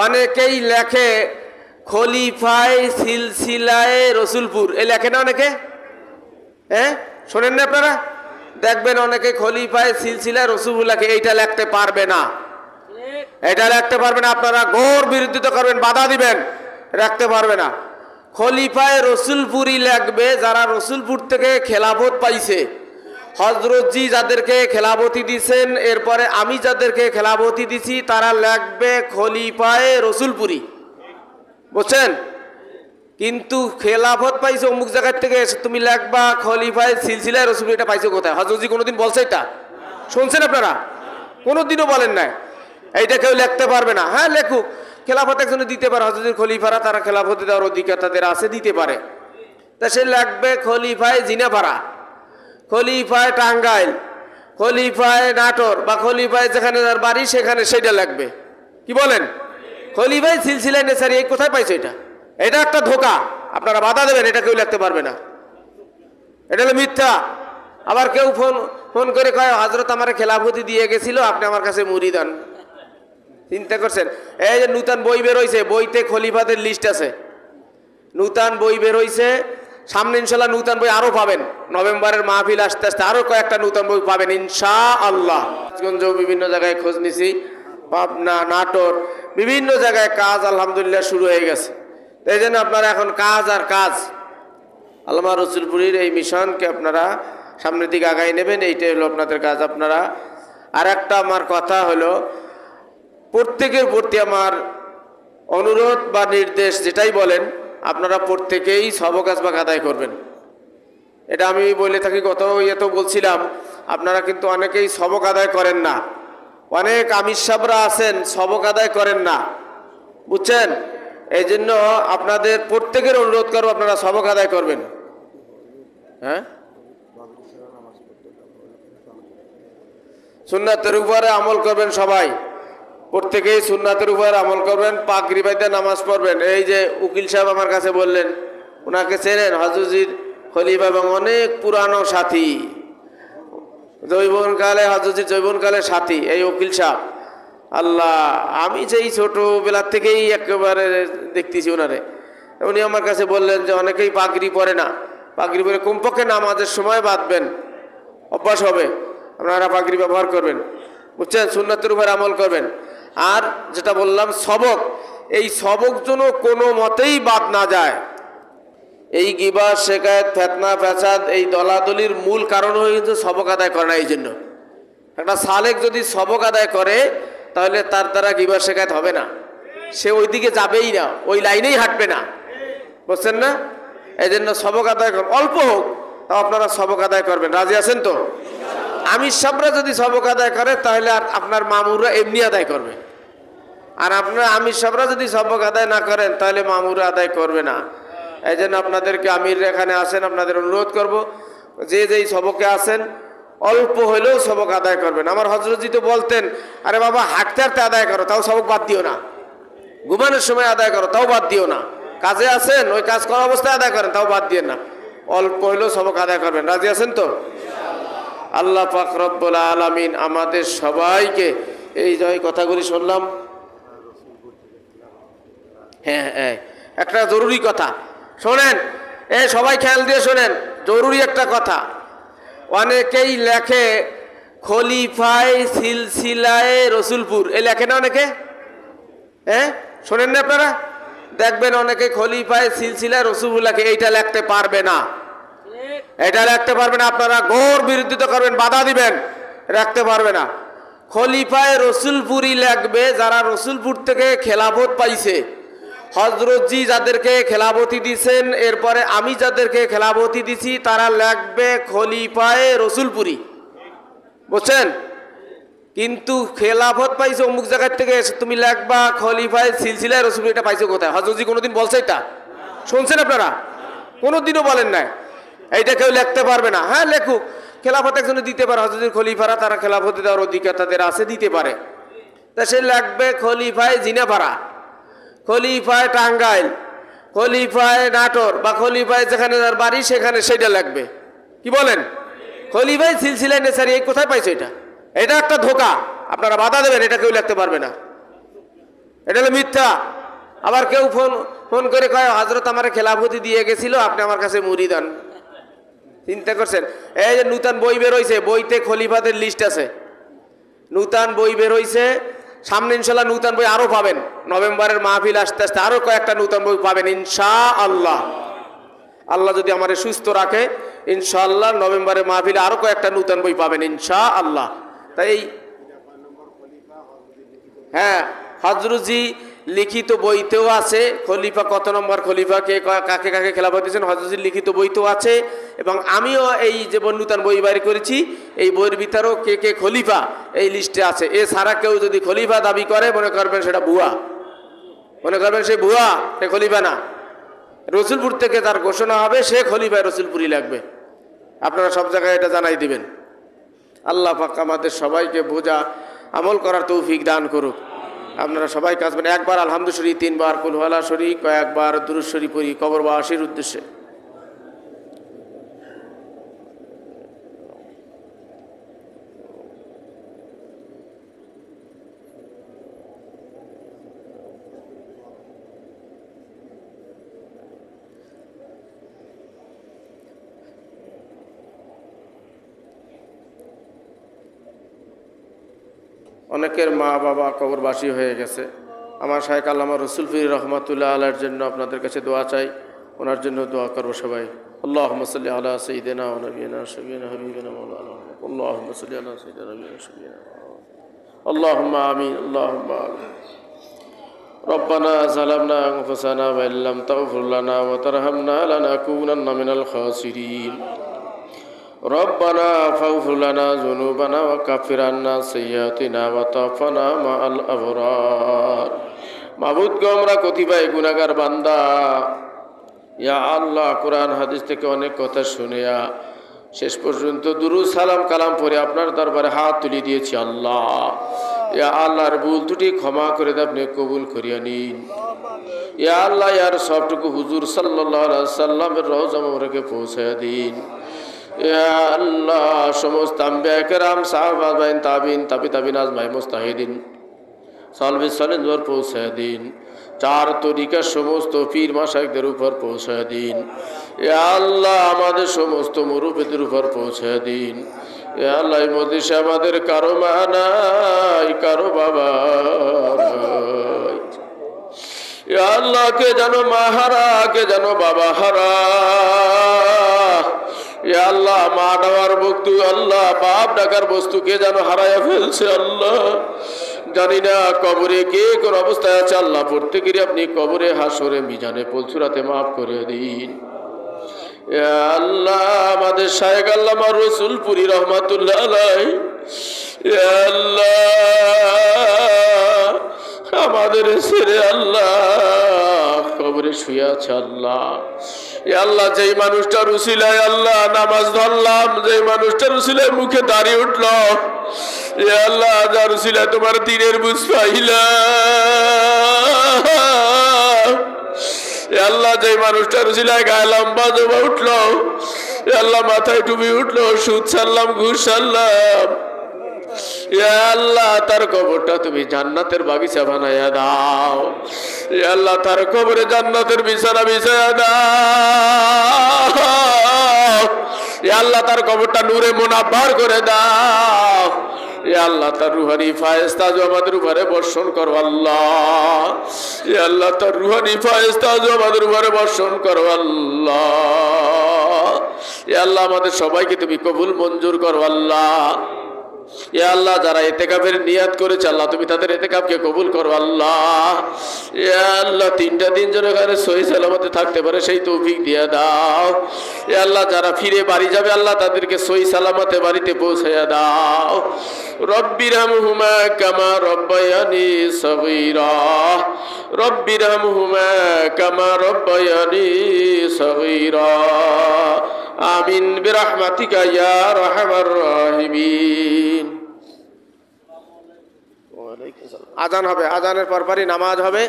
অনেকেই লেখে খলিফায় সিলসিলায় রসুলপুর, এই লেখে না অনেকে? হ্যাঁ, শোনেন না আপনারা? দেখবেন অনেকে খলিফায় সিলসিলায় রসুলপুর লেখে, এইটা লিখতে পারবে না, এটা লিখতে পারবে না। আপনারা ঘোর বিরোধিতা করবেন, বাধা দিবেন, রাখতে পারবে না। খলিফায় রসুলপুরই লাগবে যারা রসুলপুর থেকে খেলাফত পাইছে। হযরতজি যাদেরকে খেলাফতি দিছেন, এরপরে আমি যাদেরকে খেলাফতি দিছি, তারা লাগবে খলিফায় রসুলপুরি, বুঝছেন? কিন্তু খেলাফত পাইছে অমুক জায়গার থেকে, তুমি লাগবা খলিফায় সিলসিলায় রসুলপুরি। এটা পাইছে কোথায়? হযরতজি কোনোদিন বলছে এটা? শুনছেন আপনারা? কোনোদিনও বলেন নাই। এইটা কেউ লিখতে পারবে না। হ্যাঁ, লেখুক, খেলাফত একজনে দিতে পারে, হযরতের খলিফারা তারা খেলাফতে দেওয়ার অধিকার তাদের আছে, দিতে পারে। তা সে লাগবে খলিফায় জিনাপাড়া, খলিফায় টাঙ্গাইল, খলিফায় নাটোর, বা খলিফায় যেখানে তার বাড়ি সেখানে, সেটা লাগবে। কি বলেন? খলিফায় সিলসিলায় নেসারি, এই কোথায় পাইছে? এটা এটা একটা ধোঁকা। আপনারা বাধা দেবেন, এটা কেউ লিখতে পারবে না, এটা হলো মিথ্যা। আবার কেউ ফোন করে কয় হযরত আমার খেলাফতি দিয়ে গেছিল, আপনি আমার কাছে মুরিদ হন। চিন্তা করছেন? এই যে নূতন বই বের হয়েছে, বইতে খলিফাদের লিস্ট আছে, নূতন বই বের হয়েছে। সামনে ইনশাল্লাহ নূতন বই আরো পাবেন, নভেম্বরের মাহফিল আসতে আসতে আরো কয়েকটা নূতন বই পাবেন ইনশাআল্লাহ। বিভিন্ন জায়গায় খোঁজ নিছি, পাবনা, নাটোর, বিভিন্ন জায়গায় কাজ আলহামদুলিল্লাহ শুরু হয়ে গেছে। এই জন্য আপনারা এখন কাজ আর কাজ, আল্লামা রসুলপুরীর এই মিশনকে আপনারা সামনের দিকে আগাই নেবেন, এইটাই হলো আপনাদের কাজ। আপনারা আর একটা আমার কথা হলো, প্রত্যেকের প্রতি আমার অনুরোধ বা নির্দেশ, যেটাই বলেন আপনারা প্রত্যেকেই সবক আসবাক আদায় করবেন। এটা আমি বলে থাকি, গত ইয়েতেও বলছিলাম, আপনারা কিন্তু অনেকেই সবক আদায় করেন না। অনেক আমির সাহেবরা আছেন সবক আদায় করেন না, বুঝছেন? এই জন্য আপনাদের প্রত্যেকের অনুরোধ করবো, আপনারা সবক আদায় করবেন। হ্যাঁ, সুন্নাতের উপরে আমল করবেন, সবাই প্রত্যেকেই সুন্নাতের উপরে আমল করবেন, পাগড়ি বাইতে নামাজ পড়বেন। এই যে উকিল সাহেব আমার কাছে বললেন, ওনাকে চেনেন? হযরতজির খলিফা এবং অনেক পুরানো সাথী, জৈবনকালে হযরতজির জৈবনকালের সাথী এই উকিল সাহেব। আল্লাহ, আমি যেই ছোটবেলার থেকেই একেবারে দেখতেছি ওনারে। উনি আমার কাছে বললেন যে অনেকেই পাগড়ি পরে না, পাগড়ি পরে কমপক্ষে নামাজের সময় বাঁধবেন, অভ্যাস হবে। আপনারা পাগড়ি ব্যবহার করবেন, বুঝছেন? সুন্নাতের উপর আমল করবেন। আর যেটা বললাম সবক, এই সবক যেন কোনো মতেই বাদ না যায়। এই গিবত, শিকায়েত, ফিতনা, ফাসাদ, এই দলাদলির মূল কারণ হয়ে কিন্তু সবক আদায় করে না। এই জন্য একটা সালেক যদি সবক আদায় করে, তাহলে তার দ্বারা গিবত শিকায়েত হবে না, সে ওই দিকে যাবেই না, ওই লাইনেই হাঁটবে না, বুঝছেন না? এই জন্য সবক আদায় করবেন, অল্প হোক তাও আপনারা সবক আদায় করবেন। রাজি আছেন তো? আমির সাহেবরা যদি সবক আদায় করে, তাহলে আর আপনার মামুররা এমনি আদায় করবে। আর আপনার আমির সাহেবরা যদি সবক আদায় না করেন, তাহলে মামুররা আদায় করবে না। এই জন্য আপনাদেরকে, আমির এখানে আসেন, আপনাদের অনুরোধ করব, যে যেই সবকে আসেন অল্প হলেও সবক আদায় করবেন। আমার হযরতজি তো বলতেন, আরে বাবা হাঁটতে হাঁটতে আদায় করো, তাও সবক বাদ দিও না। ঘুমানোর সময় আদায় করো, তাও বাদ দিও না। কাজে আছেন, ওই কাজ করা অবস্থায় আদায় করেন, তাও বাদ দিয়েন না। অল্প হলেও সবক আদায় করবেন। রাজি আছেন তো? আল্লাহ পাক রব্বুল আলামিন আমাদের সবাইকে, এই যে কথাগুলি শুনলাম, হ্যাঁ হ্যাঁ, একটা জরুরি কথা শোনেন, সবাই খেয়াল দিয়ে শোনেন, জরুরি একটা কথা। অনেকেই লেখে খলিফায় সিলসিলায় রসুলপুর, এই লেখে না অনেকে? হ্যাঁ, শোনেন না আপনারা? দেখবেন অনেকে খলিফায় সিলসিলায় রসুলপুর লেখে, এইটা লিখতে পারবে না, এটা লিখতে পারবে না। আপনারা ঘোর বিরোধিতা করবেন, বাধা দিবেন, রাখতে পারবে না। খলিফায় রসুলপুরই লাগবে যারা রসুলপুর থেকে খেলাফত পাইছে। হযরতজি যাদেরকে খেলাফতি দিছেন, এরপরে আমি যাদেরকে খেলাফতি দিছি, তারা লাগবে খলিফায় রসুলপুরি, বুঝছেন? কিন্তু খেলাফত পাইছে অমুক জায়গার থেকে, তুমি লাগবা খলিফায় সিলসিলায় রসুলপুরি। এটা পাইছে কোথায়? হযরতজি কোনোদিন বলছে এটা? শুনছেন আপনারা? কোনোদিনও বলেন নাই। এইটা কেউ লিখতে পারবে না। হ্যাঁ, লেখুক, খেলাফত একজনে দিতে পারে, হযরতের খলিফারা তারা খেলাফতে দেওয়ার অধিকার তাদের আছে, দিতে পারে। তা সে লাগবে খলিফায় জিনাপাড়া, খলিফায় টাঙ্গাইল, খলিফায় নাটোর, বা খলিফায় যেখানে তার বাড়ি সেখানে, সেটা লাগবে। কি বলেন? খলিফায় সিলসিলায় নেসারি, এই কোথায় পাইছে? এটা এটা একটা ধোঁকা। আপনারা বাধা দেবেন, এটা কেউ লিখতে পারবে না, এটা হলো মিথ্যা। আবার কেউ ফোন ফোন করে কয় হযরত আমারে খেলাফতি দিয়ে গেছিল, আপনি আমার কাছে মুরিদ হন। চিন্তা করছেন? এই যে নূতন বই বের হইছে, বইতে খলিফাদের লিস্ট আছে। নূতন বই বের হইছে, সামনে ইনশাআল্লাহ নূতন বই আরো পাবেন। নভেম্বরের মাহফিল আসতে আসতে আরো কয়েকটা নূতন বই পাবেন ইনশাআল্লাহ। আল্লাহ যদি আমারে সুস্থ রাখে ইনশাআল্লাহ নভেম্বরের মাহফিলে আরো কয়েকটা নূতন বই পাবেন ইনশাআল্লাহ। তাই হ্যাঁ, হযরতজি লিখিত বইতেও আছে খলিফা কত নম্বর খলিফা, কে কাকে কাকে খেলাফত দিয়েছেন, হযরতজির লিখিত বইতেও আছে। এবং আমিও এই যে নূতন বই বাইর করেছি, এই বইয়ের ভিতরেও কে কে খলিফা এই লিস্টে আছে। এছাড়া কেউ যদি খলিফা দাবি করে মনে করবেন সেটা ভুয়া, মনে করবেন সে ভুয়া, সে খলিফা না। রসুলপুর থেকে তার ঘোষণা হবে সে খলিফায় রসুলপুরই লাগবে। আপনারা সব জায়গায় এটা জানাই দিবেন। আল্লাহ পাক আমাদের সবাইকে বোঝা আমল করার তৌফিক দান করুক। আপনারা সবাই কাজ করেন। একবার আলহামদুলিল্লাহ, 3 বার কুল হুয়াল্লাহ শরীফ, কয়েকবার দুরূদ শরীফ পড়ি কবরবাসীর উদ্দেশ্যে। অনেকের মা বাবা কবরবাসী হয়ে গেছে। আমার শায়েখ আল্লামা রসুলপুরি রহমাতুল্লাহ আলাইহির জন্য আপনাদের কাছে দোয়া চাই, ওনার জন্য দোয়া করবো সবাই। আল্লাহুম্মা সাল্লি আলা সাইয়্যিদিনা ওয়া নাবিয়িনা শাফিঈনা হাবিবিনা মাওলানা, আল্লাহুম্মা সাল্লি আলা সাইয়্যিদিনা নাবিয়িনা শাফিঈনা, আল্লাহুম্মা আমিন, আল্লাহুম্মা আমিন। রব্বানা যালামনা আনফুসানা ওয়া ইল্লাম তাগফির লানা ওয়া তারহামনা লানাকুনান্না মিনাল খাসিরিন। রব্বানা ফাগফির লানা যুনুবানা ওয়া কাফির আন্না সাইয়্যাতিনা ওয়া তাওফানা মাআল আবরার। মাবুদ গো, আমরা কতিপয় গুনাহগার বান্দা। ইয়া আল্লাহ, কোরআন হাদিস থেকে অনেক কথা শুনিয়া শেষ পর্যন্ত দুরূদ সালাম কালাম পড়ে আপনার দরবারে হাত তুলে দিয়েছি। আল্লাহ, ইয়া আল্লাহর ভুল ত্রুটি ক্ষমা করে দিয়ে আপনি কবুল করিয়া নিন। ইয়া আল্লাহ, ইয়ার সবটুকু হুজুর সাল্লাল্লাহু আলাইহি ওয়াসাল্লামের রওজা মোবারকে পৌঁছায়া দিন। ইয়া আল্লাহ, সমস্ত আম্বিয়া কেরাম, সাহাবা বাইন, তাবিন, তাবিন আজমাই মুস্তাহিদিন সালবে সালেনজর পৌঁছায় দিন। 4 তরিকার সমস্ত পীর মাশায়েখদের উপর পৌঁছায় দিন। ইয়া আল্লাহ, আমাদের সমস্ত মুরব্বিদের উপর পৌঁছায় দিন। ইয়া আল্লাহ, এই মজলিসে আমাদের কারো মা নাই, কারো বাবা নাই। ইয়া আল্লাহ, কে জানো মা হারা, কে জানো বাবা হারা। ইয়া আল্লাহ, মা ডাকার বস্তু, আল্লাহ বাপ ডাকার বস্তু কে যেন হারায়া ফেলছে। আল্লাহ, জানি না কবরে কে কোন অবস্থায় আছে। আল্লাহ, প্রত্যেকেরই আপনি কবরে, হাসরে, মিজানে, পলসুরাতে মাফ করে দিন। ইয়া আল্লাহ, আমাদের শায়েখ আল্লামা রসুলপুরি রহমাতুল্লাহ আলাইহি, ইয়া আল্লাহ, আমাদের ছেড়ে আল্লাহ কবরে শুয়ে আছে। আল্লাহ, আল্লাহ, যেই মানুষটার উসিলায় আল্লাহ নামাজ ধরলাম, যেই মানুষটার উসিলায় মুখে দাঁড়িয়ে উঠল, আল্লাহ, যার উসিলায় তোমার দিনের বুঝ পাইলাম, আল্লাহ, যেই মানুষটার উসিলায় গায়ে লম্বা জমা উঠলো, আল্লাহ, মাথায় টুপি উঠলো, সুদ ছাড়লাম, ঘুষ ছাড়লাম, আল্লাহ, তার কবরটা তুমি জান্নাতের বাগিচা বানাইয়া দাও। আল্লাহ, তার কবরে জান্নাতের বিছানা বিছাইয়া দাও। আল্লাহ, তার কবরটা নূরে মুনাব্বার করে দাও। আল্লাহ, তার রুহানি ফায়েস্তা আমাদের উপরে বর্ষণ করো। আল্লাহ, আল্লাহ, তার রুহানি ফায়েস্তা আমাদের উপরে বর্ষণ করো। আল্লাহ, আল্লাহ, আমাদের সবাইকে তুমি কবুল মঞ্জুর করো। আল্লাহ, ইয়া আল্লাহ, যারা ইতিকাফের নিয়াত করেছে আল্লাহ, তুমি তাদের ইতিকাফকে কবুল করো। আল্লাহ, ইয়া আল্লাহ, 3টা দিন যেন এখানে সহি সালামতে থাকতে পারে সেই তৌফিক দিয়ে দাও। ইয়া আল্লাহ, যারা ফিরে বাড়ি যাবে আল্লাহ, তাদেরকে সহি সালামতে বাড়িতে পৌঁছায়া দাও। রব্বিরহামহুমা কামা রব্বায়ানি সগীরা, রব্বিরহামহুমা কামা রব্বায়ানি সগীরা। আমিন বিরহমাতিকা ইয়া আরহামার রাহিমিন। আজান হবে, আজানের পরপরই নামাজ হবে।